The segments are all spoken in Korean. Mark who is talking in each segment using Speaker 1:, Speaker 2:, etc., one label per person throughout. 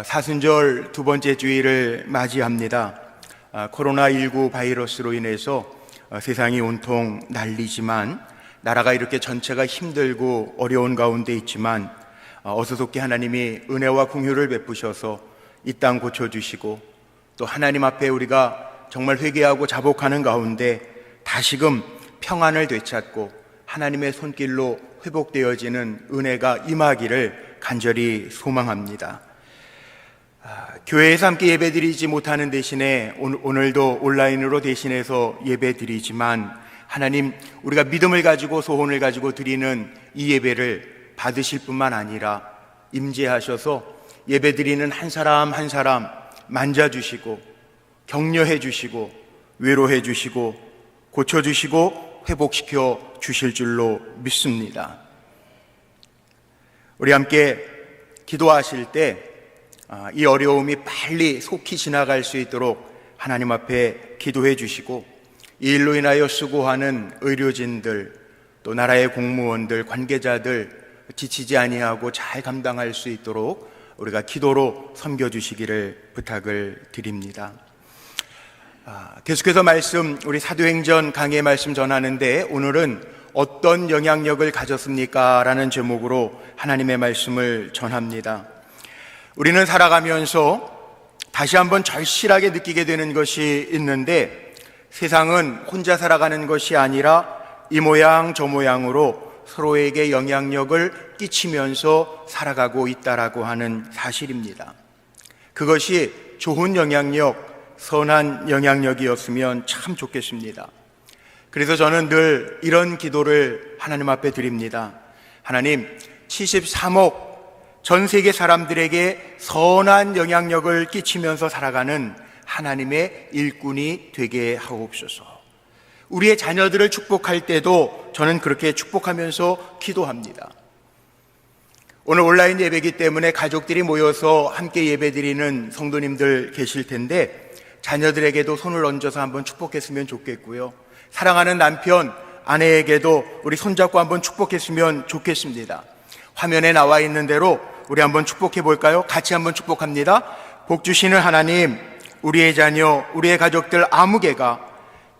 Speaker 1: 사순절 두 번째 주일을 맞이합니다. 코로나19 바이러스로 인해서 세상이 온통 난리지만, 나라가 이렇게 전체가 힘들고 어려운 가운데 있지만 어수선하게 하나님이 은혜와 긍휼을 베푸셔서 이 땅 고쳐주시고, 또 하나님 앞에 우리가 정말 회개하고 자복하는 가운데 다시금 평안을 되찾고 하나님의 손길로 회복되어지는 은혜가 임하기를 간절히 소망합니다. 교회에서 함께 예배드리지 못하는 대신에 오늘도 온라인으로 대신해서 예배드리지만, 하나님, 우리가 믿음을 가지고 소원을 가지고 드리는 이 예배를 받으실 뿐만 아니라 임재하셔서 예배드리는 한 사람 한 사람 만져주시고 격려해 주시고 위로해 주시고 고쳐주시고 회복시켜 주실 줄로 믿습니다. 우리 함께 기도하실 때 이 어려움이 빨리 속히 지나갈 수 있도록 하나님 앞에 기도해 주시고, 이 일로 인하여 수고하는 의료진들, 또 나라의 공무원들, 관계자들 지치지 아니하고 잘 감당할 수 있도록 우리가 기도로 섬겨주시기를 부탁을 드립니다. 계속해서 우리 사도행전 강의 말씀 전하는데, 오늘은 어떤 영향력을 가졌습니까? 라는 제목으로 하나님의 말씀을 전합니다. 우리는 살아가면서 다시 한번 절실하게 느끼게 되는 것이 있는데, 세상은 혼자 살아가는 것이 아니라 이 모양 저 모양으로 서로에게 영향력을 끼치면서 살아가고 있다라고 하는 사실입니다. 그것이 좋은 영향력, 선한 영향력이었으면 참 좋겠습니다. 그래서 저는 늘 이런 기도를 하나님 앞에 드립니다. 하나님, 73억 전 세계 사람들에게 선한 영향력을 끼치면서 살아가는 하나님의 일꾼이 되게 하옵소서. 우리의 자녀들을 축복할 때도 저는 그렇게 축복하면서 기도합니다. 오늘 온라인 예배이기 때문에 가족들이 모여서 함께 예배드리는 성도님들 계실 텐데, 자녀들에게도 손을 얹어서 한번 축복했으면 좋겠고요. 사랑하는 남편, 아내에게도 우리 손잡고 한번 축복했으면 좋겠습니다. 화면에 나와 있는 대로 우리 한번 축복해 볼까요? 같이 한번 축복합니다. 복 주시는 하나님, 우리의 자녀, 우리의 가족들 아무 개가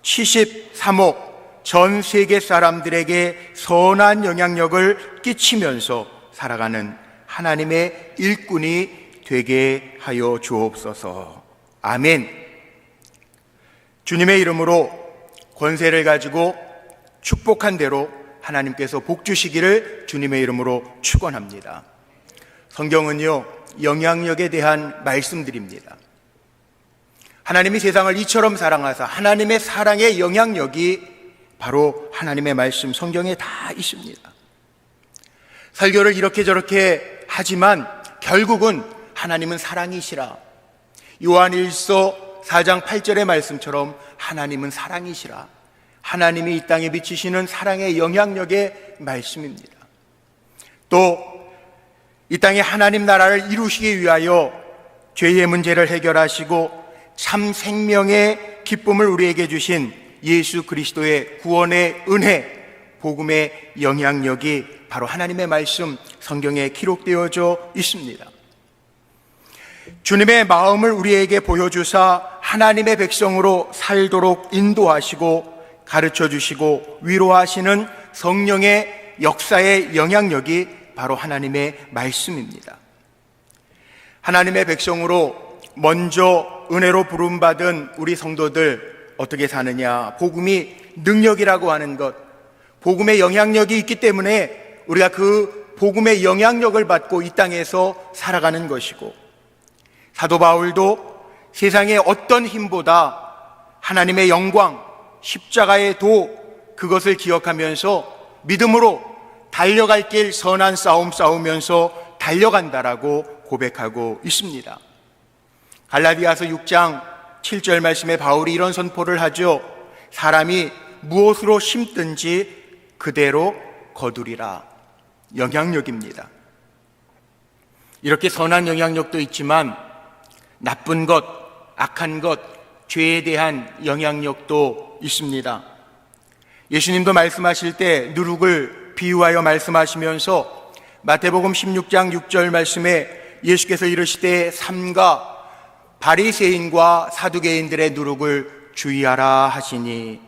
Speaker 1: 73억 전 세계 사람들에게 선한 영향력을 끼치면서 살아가는 하나님의 일꾼이 되게 하여 주옵소서. 아멘. 주님의 이름으로 권세를 가지고 축복한 대로 하나님께서 복 주시기를 주님의 이름으로 축원합니다. 성경은요, 영향력에 대한 말씀들입니다. 하나님이 세상을 이처럼 사랑하사, 하나님의 사랑의 영향력이 바로 하나님의 말씀 성경에 다 있습니다. 설교를 이렇게 저렇게 하지만 결국은 하나님은 사랑이시라. 요한일서 4장 8절의 말씀처럼 하나님은 사랑이시라. 하나님이 이 땅에 비치시는 사랑의 영향력의 말씀입니다. 또 이 땅에 하나님 나라를 이루시기 위하여 죄의 문제를 해결하시고 참 생명의 기쁨을 우리에게 주신 예수 그리스도의 구원의 은혜, 복음의 영향력이 바로 하나님의 말씀 성경에 기록되어져 있습니다. 주님의 마음을 우리에게 보여주사 하나님의 백성으로 살도록 인도하시고 가르쳐 주시고 위로하시는 성령의 역사의 영향력이 바로 하나님의 말씀입니다. 하나님의 백성으로 먼저 은혜로 부름받은 우리 성도들 어떻게 사느냐? 복음이 능력이라고 하는 것, 복음의 영향력이 있기 때문에 우리가 그 복음의 영향력을 받고 이 땅에서 살아가는 것이고, 사도 바울도 세상의 어떤 힘보다 하나님의 영광, 십자가의 도, 그것을 기억하면서 믿음으로 달려갈 길 선한 싸움 싸우면서 달려간다라고 고백하고 있습니다. 갈라디아서 6장 7절 말씀에 바울이 이런 선포를 하죠. 사람이 무엇으로 심든지 그대로 거두리라. 영향력입니다. 이렇게 선한 영향력도 있지만 나쁜 것, 악한 것, 죄에 대한 영향력도 있습니다. 예수님도 말씀하실 때 누룩을 비유하여 말씀하시면서 마태복음 16장 6절 말씀에 예수께서 이르시되 삼가 바리새인과 사두개인들의 누룩을 주의하라 하시니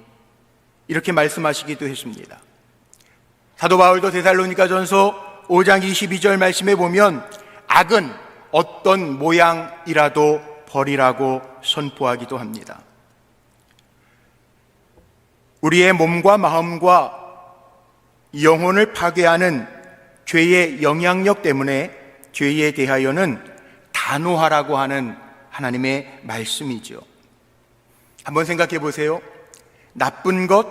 Speaker 1: 이렇게 말씀하시기도 했습니다. 사도 바울도 데살로니가전서 5장 22절 말씀에 보면 악은 어떤 모양이라도 버리라고 선포하기도 합니다. 우리의 몸과 마음과 영혼을 파괴하는 죄의 영향력 때문에 죄에 대하여는 단호하라고 하는 하나님의 말씀이죠. 한번 생각해 보세요. 나쁜 것,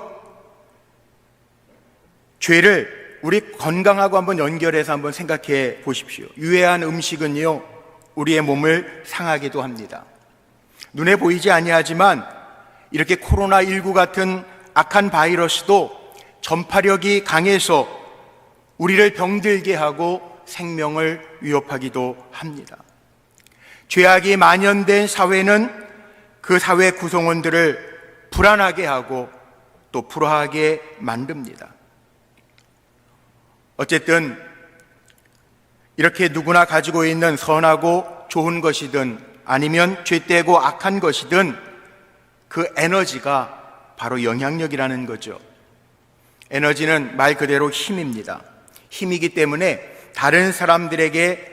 Speaker 1: 죄를 우리 건강하고 한번 연결해서 한번 생각해 보십시오. 유해한 음식은요, 우리의 몸을 상하기도 합니다. 눈에 보이지 아니하지만 이렇게 코로나19 같은 악한 바이러스도 전파력이 강해서 우리를 병들게 하고 생명을 위협하기도 합니다. 죄악이 만연된 사회는 그 사회 구성원들을 불안하게 하고 또 불화하게 만듭니다. 어쨌든 이렇게 누구나 가지고 있는 선하고 좋은 것이든 아니면 죄되고 악한 것이든 그 에너지가 바로 영향력이라는 거죠. 에너지는 말 그대로 힘입니다. 힘이기 때문에 다른 사람들에게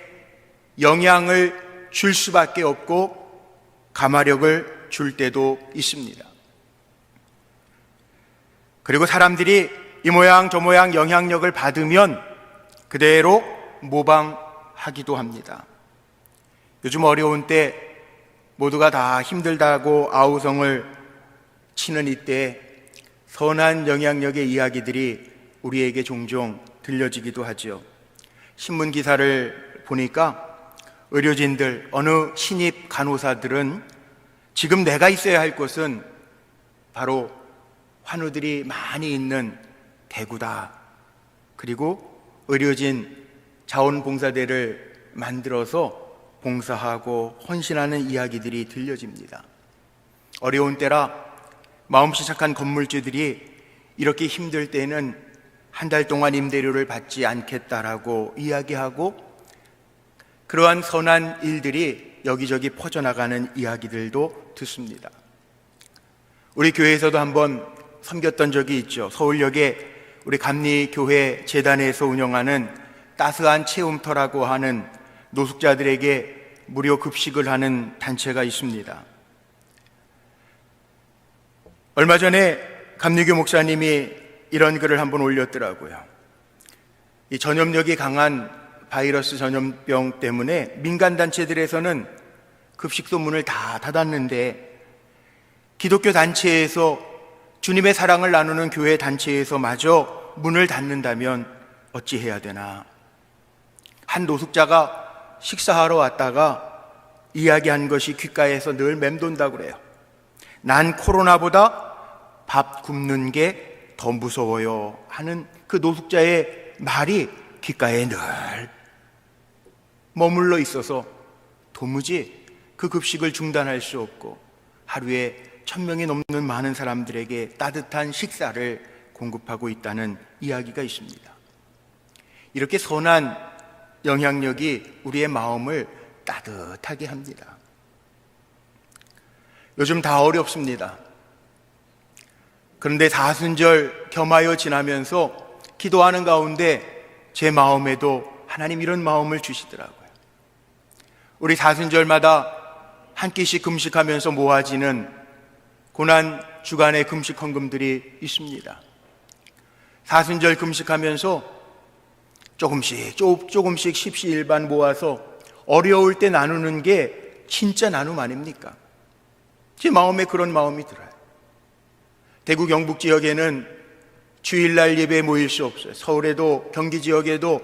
Speaker 1: 영향을 줄 수밖에 없고 감화력을 줄 때도 있습니다. 그리고 사람들이 이 모양 저 모양 영향력을 받으면 그대로 모방하기도 합니다. 요즘 어려운 때 모두가 다 힘들다고 아우성을 치는 이때 선한 영향력의 이야기들이 우리에게 종종 들려지기도 하죠. 신문 기사를 보니까 의료진들, 어느 신입 간호사들은 지금 내가 있어야 할 곳은 바로 환우들이 많이 있는 대구다. 그리고 의료진 자원봉사대를 만들어서 봉사하고 헌신하는 이야기들이 들려집니다. 어려운 때라 마음씨 착한 건물주들이 이렇게 힘들 때는 한 달 동안 임대료를 받지 않겠다라고 이야기하고 그러한 선한 일들이 여기저기 퍼져나가는 이야기들도 듣습니다. 우리 교회에서도 한번 섬겼던 적이 있죠. 서울역에 우리 감리교회 재단에서 운영하는 따스한 체험터라고 하는 노숙자들에게 무료 급식을 하는 단체가 있습니다. 얼마 전에 감리교 목사님이 이런 글을 한번 올렸더라고요. 이 전염력이 강한 바이러스 전염병 때문에 민간단체들에서는 급식소 문을 다 닫았는데 기독교 단체에서 주님의 사랑을 나누는 교회 단체에서 마저 문을 닫는다면 어찌해야 되나. 한 노숙자가 식사하러 왔다가 이야기한 것이 귓가에서 늘 맴돈다고 그래요. 난 코로나보다 밥 굶는 게 더 무서워요 하는 그 노숙자의 말이 귓가에 늘 머물러 있어서 도무지 그 급식을 중단할 수 없고 하루에 1000명이 넘는 많은 사람들에게 따뜻한 식사를 공급하고 있다는 이야기가 있습니다. 이렇게 선한 영향력이 우리의 마음을 따뜻하게 합니다. 요즘 다 어렵습니다. 그런데 사순절 겸하여 지나면서 기도하는 가운데 제 마음에도 하나님 이런 마음을 주시더라고요. 우리 사순절마다 한 끼씩 금식하면서 모아지는 고난 주간의 금식 헌금들이 있습니다. 사순절 금식하면서 조금씩 십시일반 모아서 어려울 때 나누는 게 진짜 나눔 아닙니까? 제 마음에 그런 마음이 들어요. 대구 경북 지역에는 주일날 예배에 모일 수 없어요. 서울에도 경기 지역에도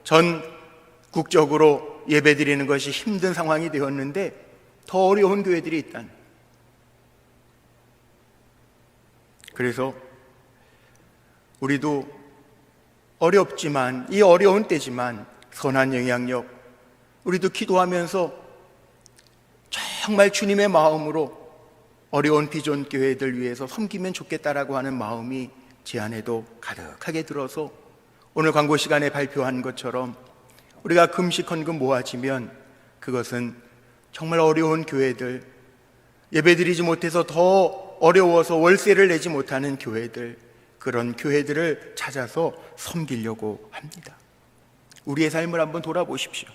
Speaker 1: 전국적으로 예배 드리는 것이 힘든 상황이 되었는데 더 어려운 교회들이 있다는. 그래서 우리도 어렵지만 이 어려운 때지만 선한 영향력, 우리도 기도하면서 정말 주님의 마음으로 어려운 비전 교회들 위해서 섬기면 좋겠다라고 하는 마음이 제 안에도 가득하게 들어서 오늘 광고 시간에 발표한 것처럼 우리가 금식 헌금 모아지면 그것은 정말 어려운 교회들, 예배드리지 못해서 더 어려워서 월세를 내지 못하는 교회들, 그런 교회들을 찾아서 섬기려고 합니다. 우리의 삶을 한번 돌아보십시오.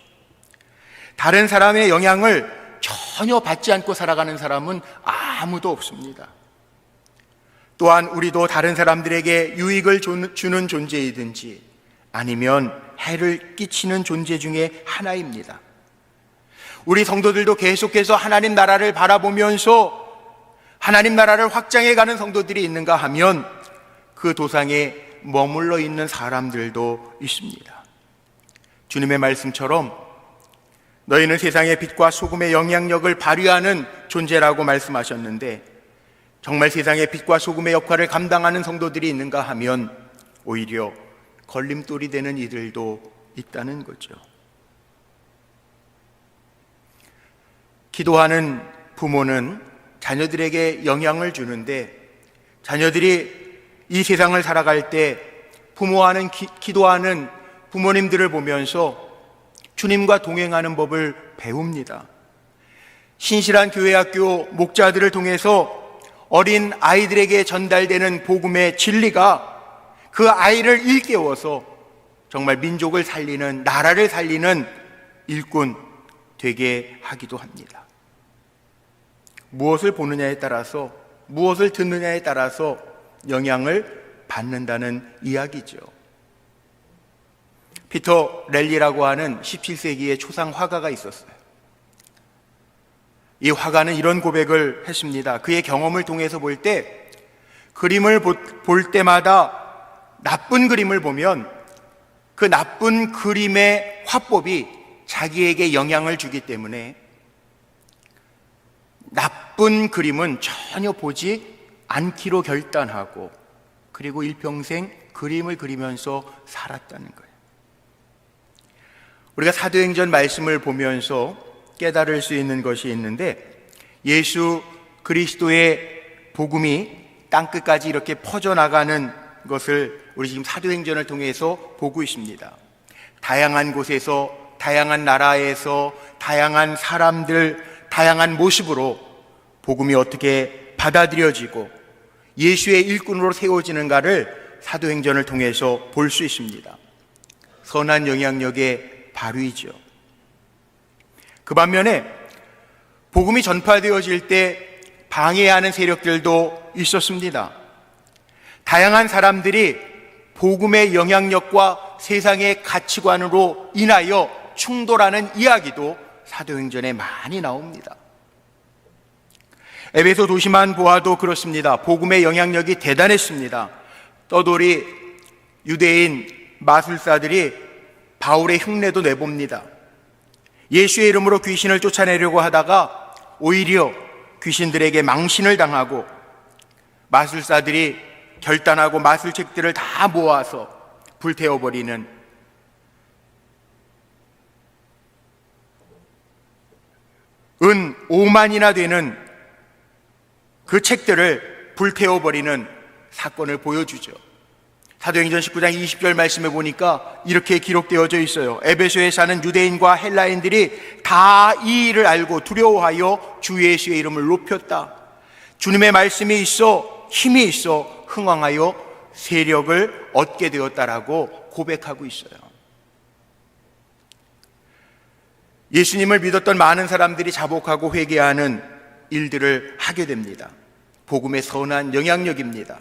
Speaker 1: 다른 사람의 영향을 전혀 받지 않고 살아가는 사람은 아무도 없습니다. 또한 우리도 다른 사람들에게 유익을 주는 존재이든지 아니면 해를 끼치는 존재 중에 하나입니다. 우리 성도들도 계속해서 하나님 나라를 바라보면서 하나님 나라를 확장해가는 성도들이 있는가 하면 그 도상에 머물러 있는 사람들도 있습니다. 주님의 말씀처럼 너희는 세상의 빛과 소금의 영향력을 발휘하는 존재라고 말씀하셨는데, 정말 세상의 빛과 소금의 역할을 감당하는 성도들이 있는가 하면 오히려 걸림돌이 되는 이들도 있다는 거죠. 기도하는 부모는 자녀들에게 영향을 주는데, 자녀들이 이 세상을 살아갈 때 부모하는 기도하는 부모님들을 보면서 주님과 동행하는 법을 배웁니다. 신실한 교회학교 목자들을 통해서 어린 아이들에게 전달되는 복음의 진리가 그 아이를 일깨워서 정말 민족을 살리는, 나라를 살리는 일꾼 되게 하기도 합니다. 무엇을 보느냐에 따라서, 무엇을 듣느냐에 따라서 영향을 받는다는 이야기죠. 피터 렐리라고 하는 17세기의 초상 화가가 있었어요. 이 화가는 이런 고백을 했습니다. 그의 경험을 통해서 볼 때, 그림을 볼 때마다 나쁜 그림을 보면 그 나쁜 그림의 화법이 자기에게 영향을 주기 때문에 나쁜 그림은 전혀 보지 않기로 결단하고, 그리고 일평생 그림을 그리면서 살았다는 거예요. 우리가 사도행전 말씀을 보면서 깨달을 수 있는 것이 있는데, 예수 그리스도의 복음이 땅끝까지 이렇게 퍼져나가는 것을 우리 지금 사도행전을 통해서 보고 있습니다. 다양한 곳에서, 다양한 나라에서, 다양한 사람들, 다양한 모습으로 복음이 어떻게 받아들여지고 예수의 일꾼으로 세워지는가를 사도행전을 통해서 볼 수 있습니다. 선한 영향력의 발휘죠. 그 반면에 복음이 전파되어질 때 방해하는 세력들도 있었습니다. 다양한 사람들이 복음의 영향력과 세상의 가치관으로 인하여 충돌하는 이야기도 사도행전에 많이 나옵니다. 에베소 도시만 보아도 그렇습니다. 복음의 영향력이 대단했습니다. 떠돌이 유대인 마술사들이 바울의 흉내도 내봅니다. 예수의 이름으로 귀신을 쫓아내려고 하다가 오히려 귀신들에게 망신을 당하고, 마술사들이 결단하고 마술책들을 다 모아서 불태워버리는, 은 5만이나 되는 그 책들을 불태워버리는 사건을 보여주죠. 사도행전 19장 20절 말씀에 보니까 이렇게 기록되어져 있어요. 에베소에 사는 유대인과 헬라인들이 다 이 일을 알고 두려워하여 주 예수의 이름을 높였다. 주님의 말씀이 있어, 힘이 있어 흥왕하여 세력을 얻게 되었다라고 고백하고 있어요. 예수님을 믿었던 많은 사람들이 자복하고 회개하는 일들을 하게 됩니다. 복음의 선한 영향력입니다.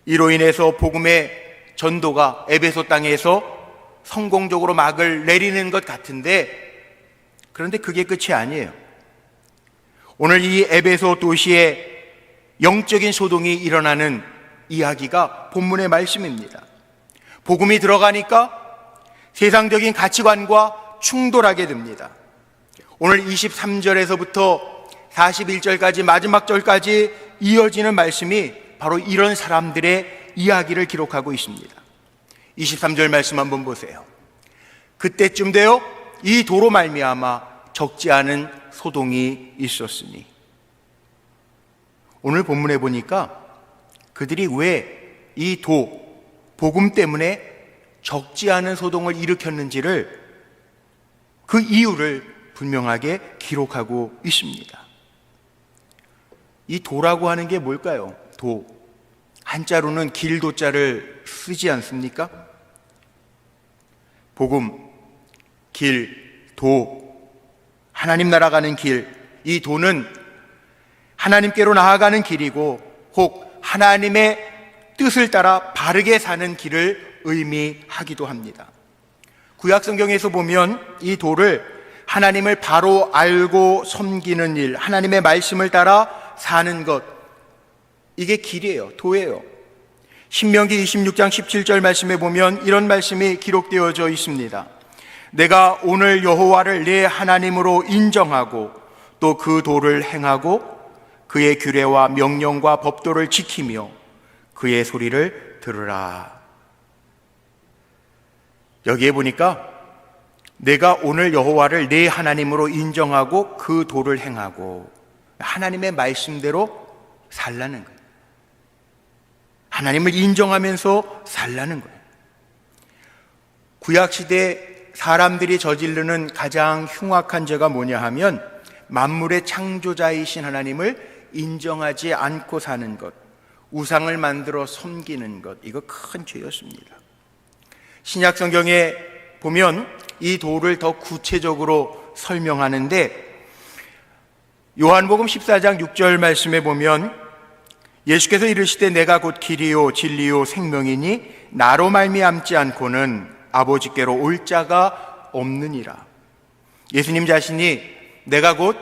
Speaker 1: 이로 인해서 복음의 전도가 에베소 땅에서 성공적으로 막을 내리는 것 같은데, 그런데 그게 끝이 아니에요. 오늘 이 에베소 도시에 영적인 소동이 일어나는 이야기가 본문의 말씀입니다. 복음이 들어가니까 세상적인 가치관과 충돌하게 됩니다. 오늘 23절에서부터 41절까지 마지막 절까지 이어지는 말씀이 바로 이런 사람들의 이야기를 기록하고 있습니다. 23절 말씀 한번 보세요. 그때쯤 되어 이 도로 말미암아 적지 않은 소동이 있었으니. 오늘 본문에 보니까 그들이 왜 이 복음 때문에 적지 않은 소동을 일으켰는지를, 그 이유를 분명하게 기록하고 있습니다. 이 도라고 하는 게 뭘까요? 도. 한자로는 길도자를 쓰지 않습니까? 복음, 길, 도. 하나님 나라 가는 길. 이 도는 하나님께로 나아가는 길이고 혹 하나님의 뜻을 따라 바르게 사는 길을 의미하기도 합니다. 구약 성경에서 보면 이 도를 하나님을 바로 알고 섬기는 일, 하나님의 말씀을 따라 사는 것, 이게 길이에요. 도예요. 신명기 26장 17절 말씀에 보면 이런 말씀이 기록되어져 있습니다. 내가 오늘 여호와를 내 하나님으로 인정하고 또 그 도를 행하고 그의 규례와 명령과 법도를 지키며 그의 소리를 들으라. 여기에 보니까 내가 오늘 여호와를 내 하나님으로 인정하고 그 도를 행하고, 하나님의 말씀대로 살라는 거예요. 하나님을 인정하면서 살라는 거예요. 구약시대 사람들이 저지르는 가장 흉악한 죄가 뭐냐 하면 만물의 창조자이신 하나님을 인정하지 않고 사는 것, 우상을 만들어 섬기는 것, 이거 큰 죄였습니다. 신약 성경에 보면 이 도를 더 구체적으로 설명하는데 요한복음 14장 6절 말씀에 보면 예수께서 이르시되 내가 곧 길이요 진리요 생명이니 나로 말미암지 않고는 아버지께로 올 자가 없느니라. 예수님 자신이 내가 곧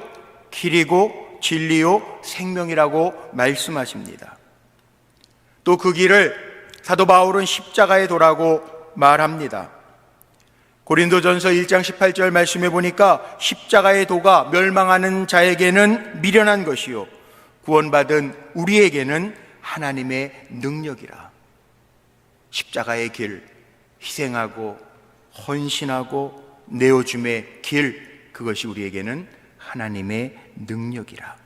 Speaker 1: 길이고 진리요 생명이라고 말씀하십니다. 또 그 길을 사도 바울은 십자가의 도라고 말합니다. 고린도전서 1장 18절 말씀해 보니까 십자가의 도가 멸망하는 자에게는 미련한 것이요 구원받은 우리에게는 하나님의 능력이라. 십자가의 길, 희생하고 헌신하고 내어줌의 길, 그것이 우리에게는 하나님의 능력이라.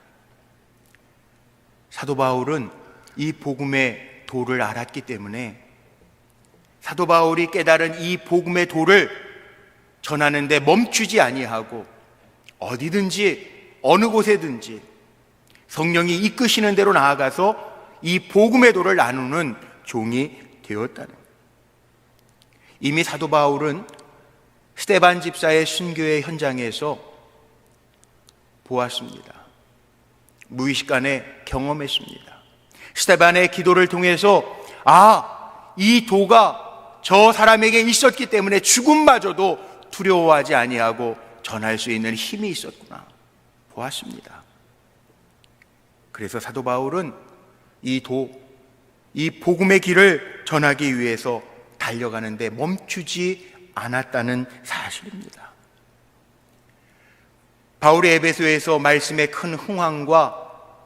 Speaker 1: 사도 바울은 이 복음의 도를 알았기 때문에 사도 바울이 깨달은 이 복음의 도를 전하는데 멈추지 아니하고 어디든지 어느 곳에든지 성령이 이끄시는 대로 나아가서 이 복음의 도를 나누는 종이 되었다는 거예요. 이미 사도 바울은 스데반 집사의 순교의 현장에서 보았습니다. 무의식간에 경험했습니다. 스데반의 기도를 통해서 이 도가 저 사람에게 있었기 때문에 죽음마저도 두려워하지 아니하고 전할 수 있는 힘이 있었구나 보았습니다. 그래서 사도 바울은 이 도, 이 복음의 길을 전하기 위해서 달려가는데 멈추지 않았다는 사실입니다. 바울이 에베소에서 말씀의 큰 흥황과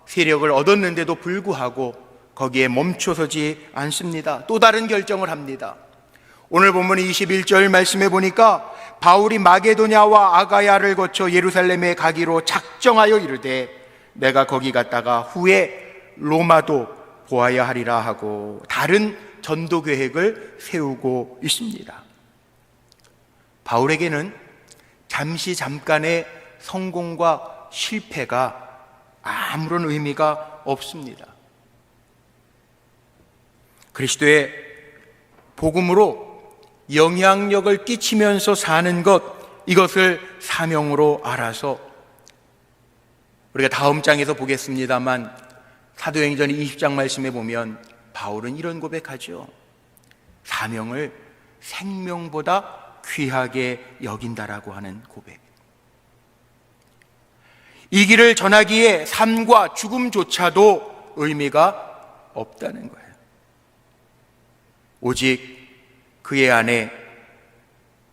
Speaker 1: 세력을 얻었는데도 불구하고 거기에 멈춰서지 않습니다. 또 다른 결정을 합니다. 오늘 본문 21절 말씀해 보니까 바울이 마게도냐와 아가야를 거쳐 예루살렘에 가기로 작정하여 이르되 내가 거기 갔다가 후에 로마도 보아야 하리라 하고 다른 전도 계획을 세우고 있습니다. 바울에게는 잠깐의 성공과 실패가 아무런 의미가 없습니다. 그리스도의 복음으로 영향력을 끼치면서 사는 것, 이것을 사명으로 알아서 우리가 다음 장에서 보겠습니다만 사도행전 20장 말씀에 보면 바울은 이런 고백하죠. 사명을 생명보다 귀하게 여긴다라고 하는 고백. 이 길을 전하기에 삶과 죽음조차도 의미가 없다는 거예요. 오직 그의 안에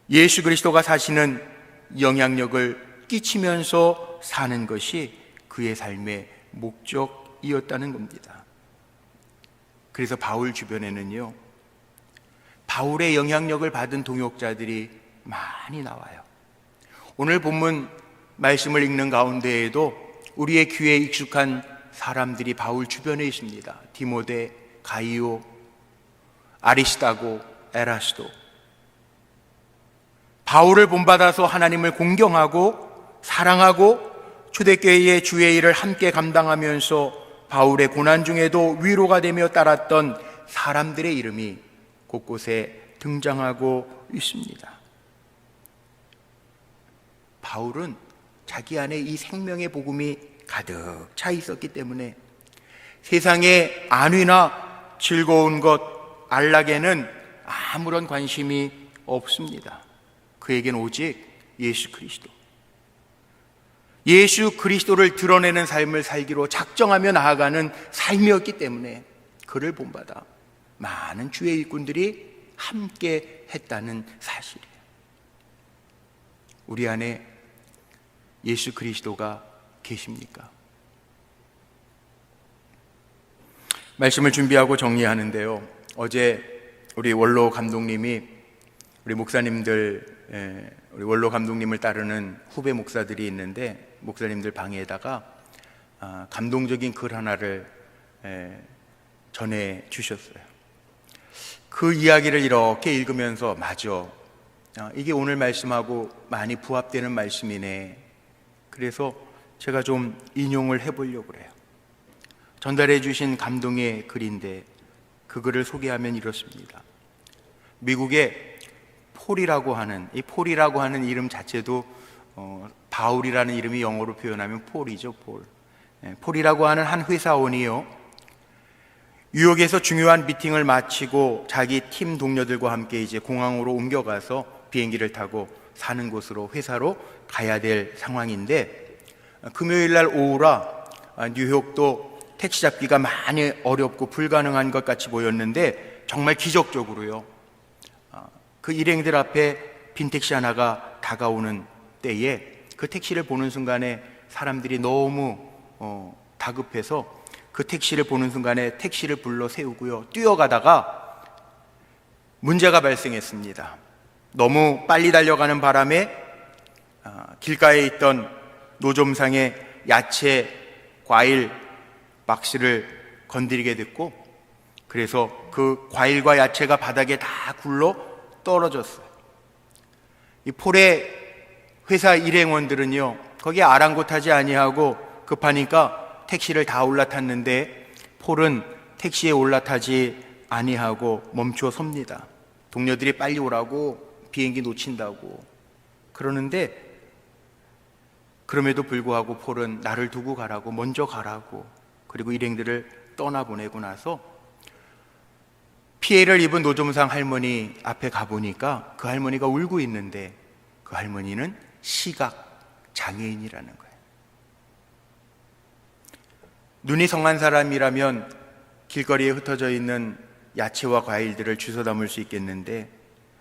Speaker 1: 예수 그리스도가 사시는 영향력을 끼치면서 사는 것이 그의 삶의 목적이었다는 겁니다. 그래서 바울 주변에는요, 바울의 영향력을 받은 동역자들이 많이 나와요. 오늘 본문 말씀을 읽는 가운데에도 우리의 귀에 익숙한 사람들이 바울 주변에 있습니다. 디모데, 가이오, 아리스다고, 에라스도. 바울을 본받아서 하나님을 공경하고 사랑하고 초대교회의 주의 일을 함께 감당하면서 바울의 고난 중에도 위로가 되며 따랐던 사람들의 이름이 곳곳에 등장하고 있습니다. 바울은 자기 안에 이 생명의 복음이 가득 차 있었기 때문에 세상의 안위나 즐거운 것, 안락에는 아무런 관심이 없습니다. 그에겐 오직 예수 그리스도, 예수 그리스도를 드러내는 삶을 살기로 작정하며 나아가는 삶이었기 때문에 그를 본받아 많은 주의 일꾼들이 함께 했다는 사실이에요. 우리 안에 예수 그리스도가 계십니까? 말씀을 준비하고 정리하는데요, 어제 우리 원로 감독님이 우리 목사님들, 우리 원로 감독님을 따르는 후배 목사들이 있는데 목사님들 방에다가 감동적인 글 하나를 전해 주셨어요. 그 이야기를 이렇게 읽으면서 맞아, 이게 오늘 말씀하고 많이 부합되는 말씀이네. 그래서 제가 좀 인용을 해보려고 그래요. 전달해 주신 감동의 글인데 그 글을 소개하면 이렇습니다. 미국의 폴이라고 하는, 이 폴이라고 하는 이름 자체도 바울이라는 이름이 영어로 표현하면 폴이죠. 폴이라고 하는 한 회사원이요, 뉴욕에서 중요한 미팅을 마치고 자기 팀 동료들과 함께 이제 공항으로 옮겨가서 비행기를 타고 사는 곳으로, 회사로 가야 될 상황인데, 금요일 날 오후라 뉴욕도 택시 잡기가 많이 어렵고 불가능한 것 같이 보였는데 정말 기적적으로요, 그 일행들 앞에 빈 택시 하나가 다가오는 때에 그 택시를 보는 순간에 사람들이 너무 다급해서 그 택시를 보는 순간에 택시를 불러 세우고요, 뛰어가다가 문제가 발생했습니다. 너무 빨리 달려가는 바람에 길가에 있던 노점상의 야채, 과일 박스를 건드리게 됐고, 그래서 그 과일과 야채가 바닥에 다 굴러 떨어졌어요. 이 폴의 회사 일행원들은요, 거기에 아랑곳하지 아니하고 급하니까 택시를 다 올라탔는데 폴은 택시에 올라타지 아니하고 멈추어 섭니다. 동료들이 빨리 오라고, 비행기 놓친다고 그러는데, 그럼에도 불구하고 폴은 나를 두고 가라고, 먼저 가라고, 그리고 일행들을 떠나보내고 나서 피해를 입은 노점상 할머니 앞에 가보니까 그 할머니가 울고 있는데 그 할머니는 시각 장애인이라는 거예요. 눈이 성한 사람이라면 길거리에 흩어져 있는 야채와 과일들을 주워 담을 수 있겠는데,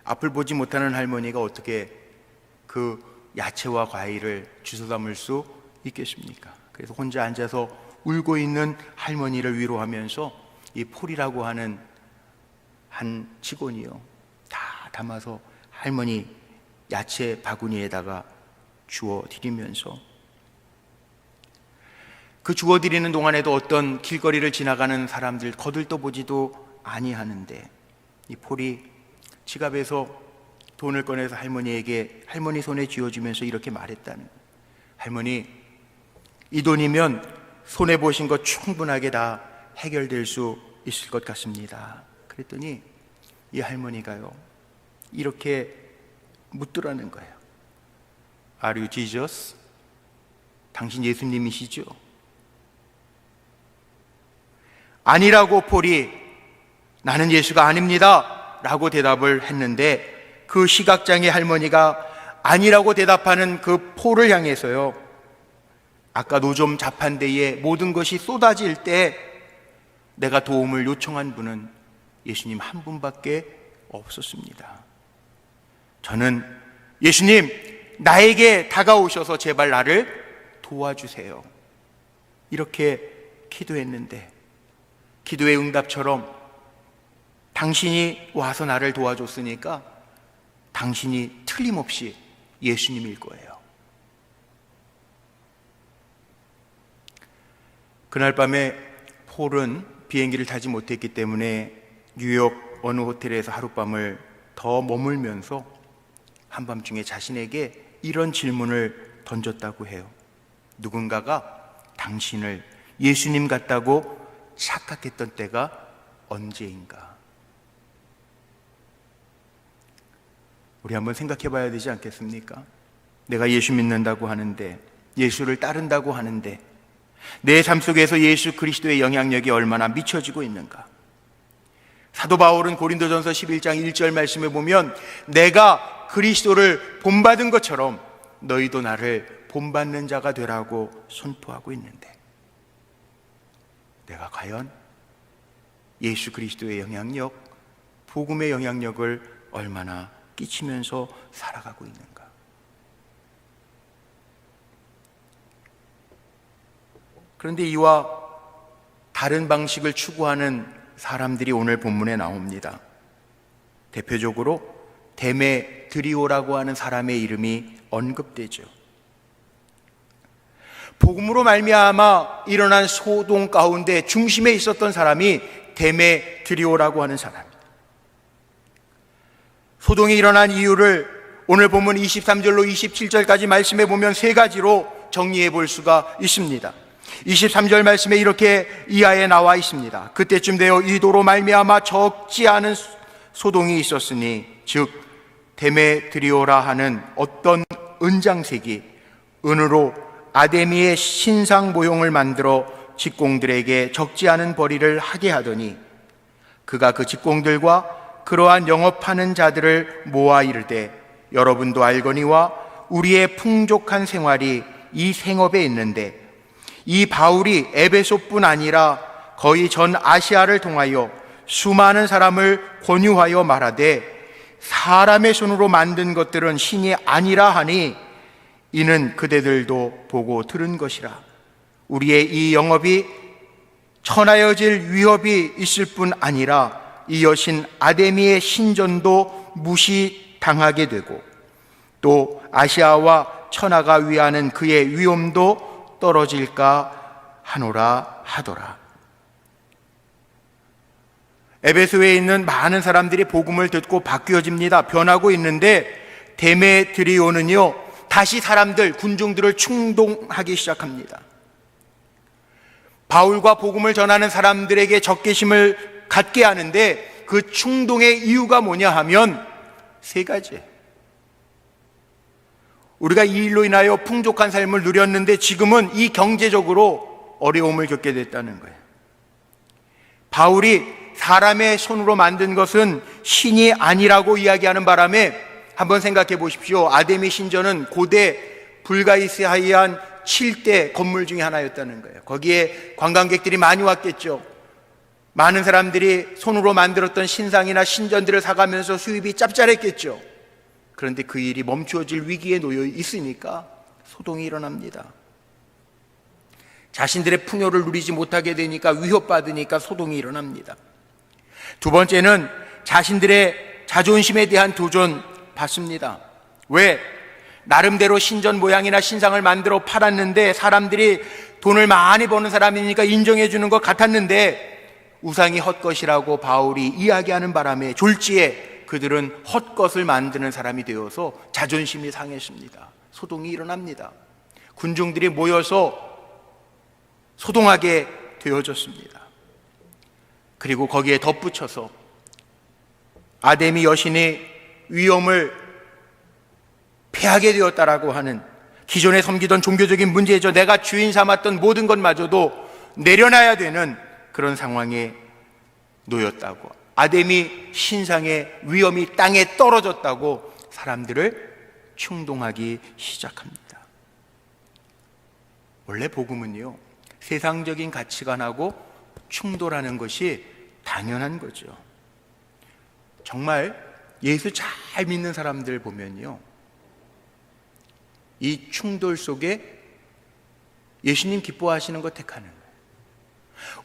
Speaker 1: 앞을 보지 못하는 할머니가 어떻게 그 야채와 과일을 주워 담을 수 있겠습니까? 그래서 혼자 앉아서 울고 있는 할머니를 위로하면서 이 폴이라고 하는 한 직원이요, 다 담아서 할머니 야채 바구니에다가 주워 드리면서, 그 주워 드리는 동안에도 어떤 길거리를 지나가는 사람들 거들떠보지도 아니하는데, 이 폴이 지갑에서 돈을 꺼내서 할머니 손에 쥐어주면서 이렇게 말했다는 거예요. 할머니, 이 돈이면 손해보신 것 충분하게 다 해결될 수 있을 것 같습니다. 그랬더니 이 할머니가요, 이렇게 묻더라는 거예요. Are you Jesus? 당신 예수님이시죠? 아니라고 폴이, 나는 예수가 아닙니다 라고 대답을 했는데, 그 시각장애 할머니가 아니라고 대답하는 그 폴을 향해서요, 아까 노점 자판대에 모든 것이 쏟아질 때 내가 도움을 요청한 분은 예수님 한 분밖에 없었습니다. 저는 예수님, 나에게 다가오셔서 제발 나를 도와주세요, 이렇게 기도했는데, 기도의 응답처럼 당신이 와서 나를 도와줬으니까 당신이 틀림없이 예수님일 거예요. 그날 밤에 폴은 비행기를 타지 못했기 때문에 뉴욕 어느 호텔에서 하룻밤을 더 머물면서 한밤중에 자신에게 이런 질문을 던졌다고 해요. 누군가가 당신을 예수님 같다고 착각했던 때가 언제인가? 우리 한번 생각해 봐야 되지 않겠습니까? 내가 예수 믿는다고 하는데, 예수를 따른다고 하는데 내 삶 속에서 예수 그리스도의 영향력이 얼마나 미쳐지고 있는가? 사도 바울은 고린도전서 11장 1절 말씀에 보면 내가 그리스도를 본받은 것처럼 너희도 나를 본받는 자가 되라고 선포하고 있는데, 내가 과연 예수 그리스도의 영향력, 복음의 영향력을 얼마나 끼치면서 살아가고 있는가? 그런데 이와 다른 방식을 추구하는 사람들이 오늘 본문에 나옵니다. 대표적으로 데메드리오라고 하는 사람의 이름이 언급되죠. 복음으로 말미암아 일어난 소동 가운데 중심에 있었던 사람이 데메드리오라고 하는 사람입니다. 소동이 일어난 이유를 오늘 본문 23절로 27절까지 말씀해 보면 세 가지로 정리해 볼 수가 있습니다. 23절 말씀에 이렇게 이하에 나와 있습니다. 그때쯤 되어 이도로 말미암아 적지 않은 소동이 있었으니, 즉 데메드리오라 하는 어떤 은장색이 은으로 아데미의 신상 모형을 만들어 직공들에게 적지 않은 벌이를 하게 하더니, 그가 그 직공들과 그러한 영업하는 자들을 모아 이르되, 여러분도 알거니와 우리의 풍족한 생활이 이 생업에 있는데, 이 바울이 에베소뿐 아니라 거의 전 아시아를 통하여 수많은 사람을 권유하여 말하되, 사람의 손으로 만든 것들은 신이 아니라 하니 이는 그대들도 보고 들은 것이라. 우리의 이 영업이 천하여질 위협이 있을 뿐 아니라 이 여신 아데미의 신전도 무시당하게 되고, 또 아시아와 천하가 위하는 그의 위엄도 떨어질까 하노라 하더라. 에베소에 있는 많은 사람들이 복음을 듣고 바뀌어집니다. 변하고 있는데, 데메드리오는요 다시 사람들, 군중들을 충동하기 시작합니다. 바울과 복음을 전하는 사람들에게 적개심을 갖게 하는데, 그 충동의 이유가 뭐냐 하면 세 가지예요. 우리가 이 일로 인하여 풍족한 삶을 누렸는데 지금은 이 경제적으로 어려움을 겪게 됐다는 거예요. 바울이 사람의 손으로 만든 것은 신이 아니라고 이야기하는 바람에 한번 생각해 보십시오. 아데미 신전은 고대 불가이스하이안 7대 건물 중에 하나였다는 거예요. 거기에 관광객들이 많이 왔겠죠. 많은 사람들이 손으로 만들었던 신상이나 신전들을 사가면서 수입이 짭짤했겠죠. 그런데 그 일이 멈추어질 위기에 놓여 있으니까 소동이 일어납니다. 자신들의 풍요를 누리지 못하게 되니까, 위협받으니까 소동이 일어납니다. 두 번째는 자신들의 자존심에 대한 도전 받습니다. 왜? 나름대로 신전 모양이나 신상을 만들어 팔았는데 사람들이 돈을 많이 버는 사람이니까 인정해 주는 것 같았는데, 우상이 헛것이라고 바울이 이야기하는 바람에 졸지에 그들은 헛것을 만드는 사람이 되어서 자존심이 상했습니다. 소동이 일어납니다. 군중들이 모여서 소동하게 되어졌습니다. 그리고 거기에 덧붙여서 아데미 여신이 위엄을 패하게 되었다라고 하는, 기존에 섬기던 종교적인 문제죠. 내가 주인 삼았던 모든 것마저도 내려놔야 되는 그런 상황에 놓였다고, 아데미 신상의 위엄이 땅에 떨어졌다고 사람들을 충동하기 시작합니다. 원래 복음은요, 세상적인 가치관하고 충돌하는 것이 당연한 거죠. 정말 예수 잘 믿는 사람들 보면요, 이 충돌 속에 예수님 기뻐하시는 것 택하는 거예요.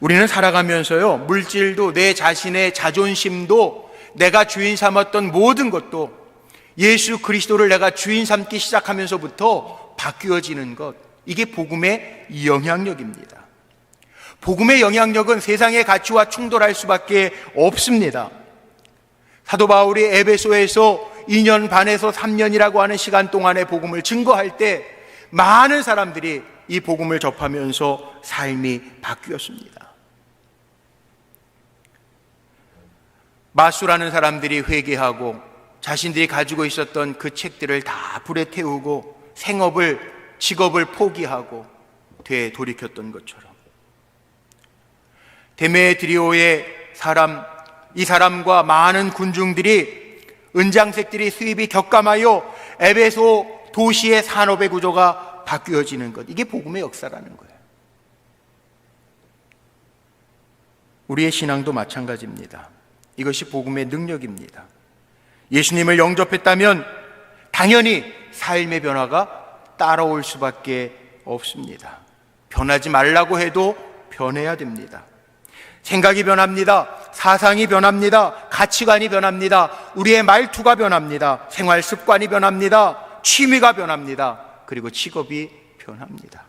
Speaker 1: 우리는 살아가면서요, 물질도 내 자신의 자존심도 내가 주인 삼았던 모든 것도 예수 그리스도를 내가 주인 삼기 시작하면서부터 바뀌어지는 것, 이게 복음의 영향력입니다. 복음의 영향력은 세상의 가치와 충돌할 수밖에 없습니다. 사도 바울이 에베소에서 2년 반에서 3년이라고 하는 시간 동안의 복음을 증거할 때 많은 사람들이 이 복음을 접하면서 삶이 바뀌었습니다. 마수라는 사람들이 회개하고 자신들이 가지고 있었던 그 책들을 다 불에 태우고 직업을 포기하고 되돌이켰던 것처럼, 데메드리오의 이 사람과 많은 군중들이, 은장색들이 수입이 격감하여 에베소 도시의 산업의 구조가 바뀌어지는 것, 이게 복음의 역사라는 거예요. 우리의 신앙도 마찬가지입니다. 이것이 복음의 능력입니다. 예수님을 영접했다면 당연히 삶의 변화가 따라올 수밖에 없습니다. 변하지 말라고 해도 변해야 됩니다. 생각이 변합니다. 사상이 변합니다. 가치관이 변합니다. 우리의 말투가 변합니다. 생활 습관이 변합니다. 취미가 변합니다. 그리고 직업이 변합니다.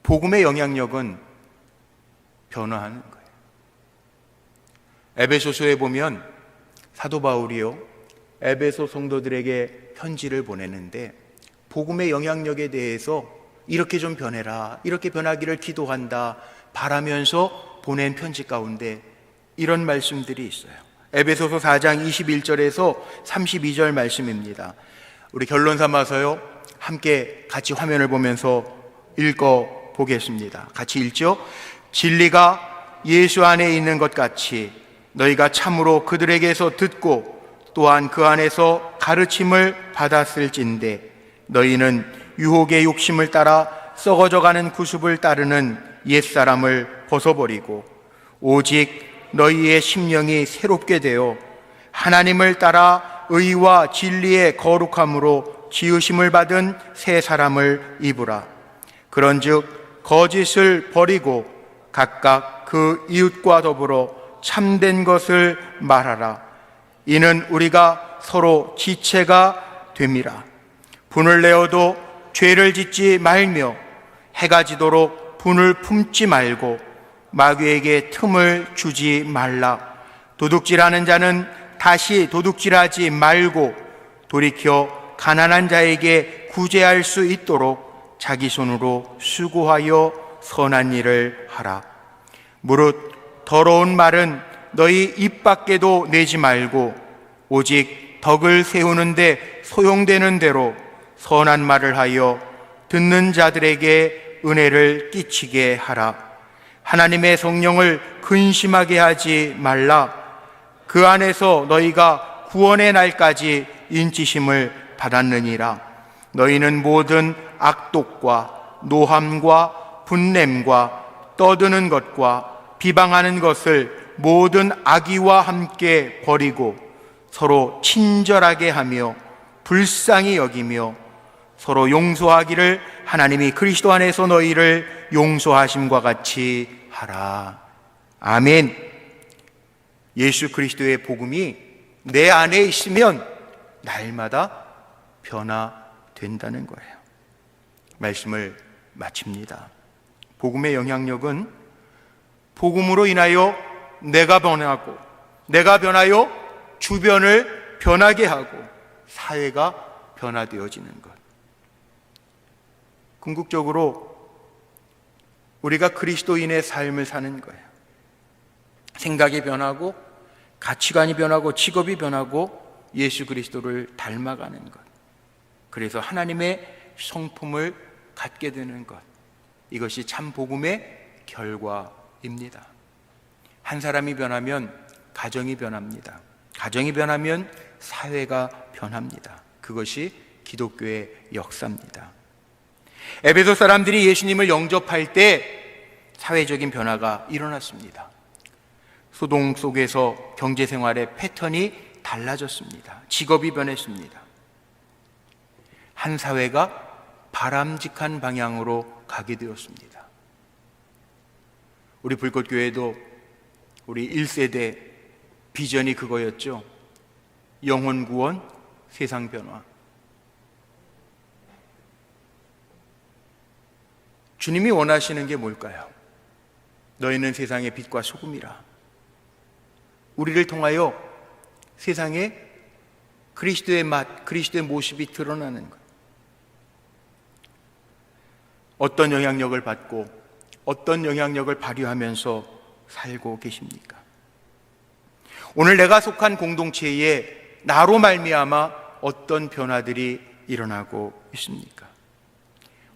Speaker 1: 복음의 영향력은 변화하는 거예요. 에베소서에 보면 사도 바울이요, 에베소 성도들에게 편지를 보내는데 복음의 영향력에 대해서 이렇게 좀 변해라, 이렇게 변하기를 기도한다 바라면서 보낸 편지 가운데 이런 말씀들이 있어요. 에베소서 4장 21절에서 32절 말씀입니다. 우리 결론 삼아서요, 함께 같이 화면을 보면서 읽어 보겠습니다. 같이 읽죠. 진리가 예수 안에 있는 것 같이 너희가 참으로 그들에게서 듣고 또한 그 안에서 가르침을 받았을진대 너희는 유혹의 욕심을 따라 썩어져가는 구습을 따르는 옛사람을 벗어버리고 오직 너희의 심령이 새롭게 되어 하나님을 따라 의와 진리의 거룩함으로 지으심을 받은 새 사람을 입으라. 그런즉 거짓을 버리고 각각 그 이웃과 더불어 참된 것을 말하라. 이는 우리가 서로 지체가 됨이라. 분을 내어도 죄를 짓지 말며 해가 지도록 분을 품지 말고 마귀에게 틈을 주지 말라. 도둑질하는 자는 다시 도둑질하지 말고 돌이켜 가난한 자에게 구제할 수 있도록 자기 손으로 수고하여 선한 일을 하라. 무릇 더러운 말은 너희 입 밖에도 내지 말고 오직 덕을 세우는데 소용되는 대로 선한 말을 하여 듣는 자들에게 은혜를 끼치게 하라. 하나님의 성령을 근심하게 하지 말라. 그 안에서 너희가 구원의 날까지 인치심을 받았느니라. 너희는 모든 악독과 노함과 분냄과 떠드는 것과 비방하는 것을 모든 악의와 함께 버리고 서로 친절하게 하며 불쌍히 여기며 서로 용서하기를 하나님이 그리스도 안에서 너희를 용서하심과 같이 하라. 아멘. 예수 그리스도의 복음이 내 안에 있으면 날마다 변화된다는 거예요. 말씀을 마칩니다. 복음의 영향력은 복음으로 인하여 내가 변하여 주변을 변하게 하고 사회가 변화되어지는 것. 궁극적으로 우리가 그리스도인의 삶을 사는 거예요. 생각이 변하고 가치관이 변하고 직업이 변하고 예수 그리스도를 닮아가는 것. 그래서 하나님의 성품을 갖게 되는 것. 이것이 참 복음의 결과입니다. 한 사람이 변하면 가정이 변합니다. 가정이 변하면 사회가 변합니다. 그것이 기독교의 역사입니다. 에베소 사람들이 예수님을 영접할 때 사회적인 변화가 일어났습니다. 소동 속에서 경제생활의 패턴이 달라졌습니다. 직업이 변했습니다. 한 사회가 바람직한 방향으로 가게 되었습니다. 우리 불꽃교회도 우리 1세대 비전이 그거였죠. 영혼 구원, 세상 변화. 주님이 원하시는 게 뭘까요? 너희는 세상의 빛과 소금이라. 우리를 통하여 세상에 그리스도의 맛, 그리스도의 모습이 드러나는 것. 어떤 영향력을 받고 어떤 영향력을 발휘하면서 살고 계십니까? 오늘 내가 속한 공동체에 나로 말미암아 어떤 변화들이 일어나고 있습니까?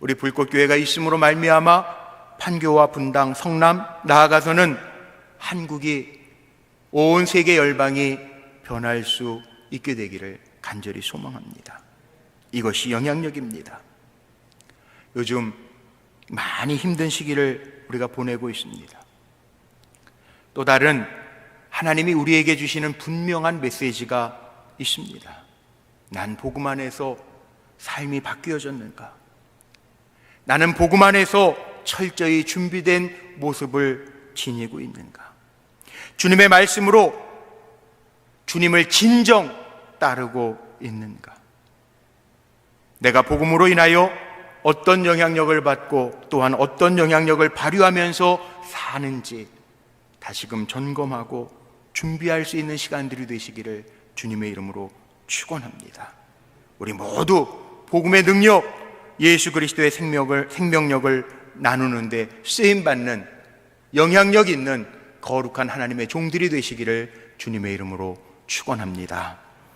Speaker 1: 우리 불꽃교회가 있음으로 말미암아 판교와 분당, 성남, 나아가서는 한국이 온 세계 열방이 변할 수 있게 되기를 간절히 소망합니다. 이것이 영향력입니다. 요즘 많이 힘든 시기를 우리가 보내고 있습니다. 또 다른 하나님이 우리에게 주시는 분명한 메시지가 있습니다. 난 복음 안에서 삶이 바뀌어졌는가? 나는 복음 안에서 철저히 준비된 모습을 지니고 있는가? 주님의 말씀으로 주님을 진정 따르고 있는가? 내가 복음으로 인하여 어떤 영향력을 받고 또한 어떤 영향력을 발휘하면서 사는지 다시금 점검하고 준비할 수 있는 시간들이 되시기를 주님의 이름으로 축원합니다. 우리 모두 복음의 능력, 예수 그리스도의 생명력을 나누는데 쓰임받는 영향력 있는 거룩한 하나님의 종들이 되시기를 주님의 이름으로 축원합니다.